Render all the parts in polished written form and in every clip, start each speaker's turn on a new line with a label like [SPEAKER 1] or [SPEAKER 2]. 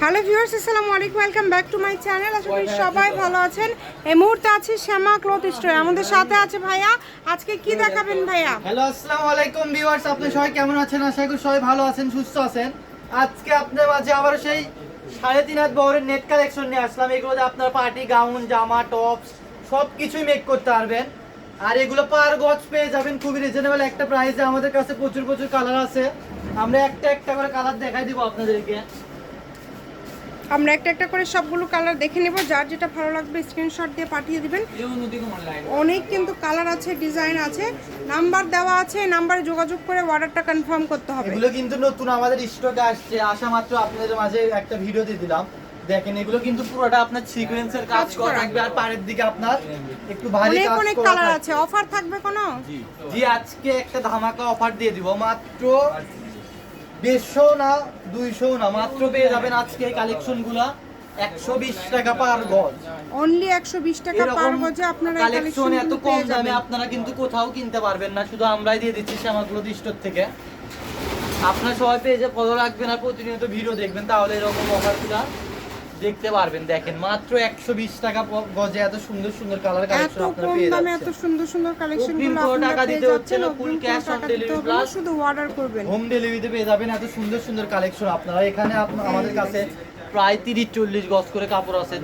[SPEAKER 1] Hello viewers, আসসালামু আলাইকুম, welcome back to my channel. আশা করি সবাই ভালো আছেন। এই মুহূর্তে আছি শ্যামা ক্লথ স্টোরে, আমাদের সাথে আছে ভাইয়া। আজকে কি দেখাবেন ভাইয়া?
[SPEAKER 2] হ্যালো, আসসালামু আলাইকুম ভিউয়ার্স, আপনারা সবাই কেমন আছেন? আশা করি সবাই ভালো আছেন, সুস্থ আছেন। আজকে আপনাদের মাঝে আবার সেই 3.5 হাত বহরের নেট কালেকশন নিয়ে আসলাম। এগুলোতে আপনারা পার্টি গাউন, জামা, টপস সব কিছুই মেক করতে পারবেন। আর এগুলো পার গজ পেয়ে যাবেন খুবই রিজনেবল একটা প্রাইসে। আমাদের কাছে প্রচুর কালার আছে, আমরা একটা করে কালার দেখাই দিব আপনাদেরকে।
[SPEAKER 1] আমরা একটা করে সবগুলো কালার দেখে নেব, যার যেটা ভালো লাগবে স্ক্রিনশট দিয়ে পাঠিয়ে দিবেন। অনেক কিন্তু কালার আছে, ডিজাইন আছে, নাম্বার দেওয়া আছে, এই নাম্বারে যোগাযোগ করে অর্ডারটা কনফার্ম করতে হবে।
[SPEAKER 2] এগুলো কিন্তু নতুন আমাদের স্টকে আসছে, আসা মাত্র আপনাদের মাঝে একটা ভিডিও দিয়ে দিলাম। দেখেন এগুলো কিন্তু পুরোটা আপনার সিকোয়েন্সের কাজ করা থাকবে, আর পাড়ের দিকে আপনার একটু ভারী কাজ করা।
[SPEAKER 1] অনেক কালার আছে। অফার থাকবে কোনো?
[SPEAKER 2] জি, আজকে একটা ধামাকা অফার দিয়ে দিব। মাত্র 150 না 200 না, মাত্র পেয়ে যাবেন আজকে এই কালেকশনগুলো 120 টাকা পার গজ।
[SPEAKER 1] অনলি 120 টাকা পার গজে আপনারা এই
[SPEAKER 2] কালেকশন এত
[SPEAKER 1] কালেকশন
[SPEAKER 2] কম
[SPEAKER 1] পেয়ে
[SPEAKER 2] দামে
[SPEAKER 1] যাবেন।
[SPEAKER 2] আপনারা কিন্তু কোথাও কিনতে পারবেন না, শুধু আমরাই দিয়ে দিচ্ছি শ্যামা ক্লথ স্টোর থেকে। আপনারা সবাই পেজে ফলো রাখবেন আর প্রতিনিয়ত ভিডিও দেখবেন, তাহলে এরকম অফারগুলো দেখতে পারবেন। দেখেন মাত্র 120 টাকা গজে এত সুন্দর কালার কালেকশন আপনারা পেয়ে যাচ্ছেন।
[SPEAKER 1] এত সুন্দর কালেকশনগুলো
[SPEAKER 2] আপনারা
[SPEAKER 1] আপনারা
[SPEAKER 2] দিতে
[SPEAKER 1] পেয়ে
[SPEAKER 2] হচ্ছে
[SPEAKER 1] যাচ্ছেন।
[SPEAKER 2] না, full cash on delivery plus
[SPEAKER 1] শুধু অর্ডার করবেন,
[SPEAKER 2] হোম ডেলিভারিতে পেয়ে যাবেন এত সুন্দর কালেকশন। আপনারা এখানে আমাদের কাছে প্রায় 30-40 গজ করে কাপড় আছে,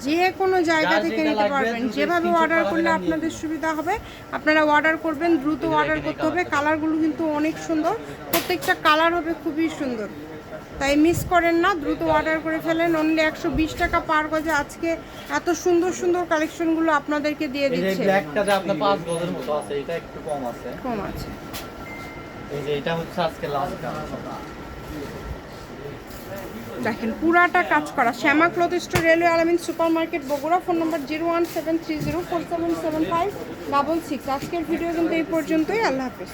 [SPEAKER 1] যে কোনো জায়গা থেকে নিতে পারবেন। যেভাবে অর্ডার করলে আপনাদের সুবিধা হবে আপনারা অর্ডার করবেন, দ্রুত অর্ডার করতে হবে। কালারগুলো কিন্তু অনেক সুন্দর, প্রত্যেকটা কালার হবে খুবই সুন্দর, তাই মিস করেন না, দ্রুত অর্ডার করে ফেলেন। অনলি 120 টাকা পার গজে আজকে এত সুন্দর কালেকশনগুলো আপনাদেরকে দিয়ে দিচ্ছে।
[SPEAKER 2] এই ব্ল্যাকটাতে আপনার 5 গজের মতো আছে, এটা একটু কম আছে। এই যে এটা হচ্ছে আজকে লাস্ট কালার।
[SPEAKER 1] দেখেন পুরাটা কাজ করা। শ্যামা ক্লথ স্টোর, রেলওয়ে আলামিন সুপার মার্কেট, বগুড়া। ফোন নম্বর 01730477566। আজকের ভিডিও কিন্তু এই পর্যন্তই। আল্লাহ হাফেজ।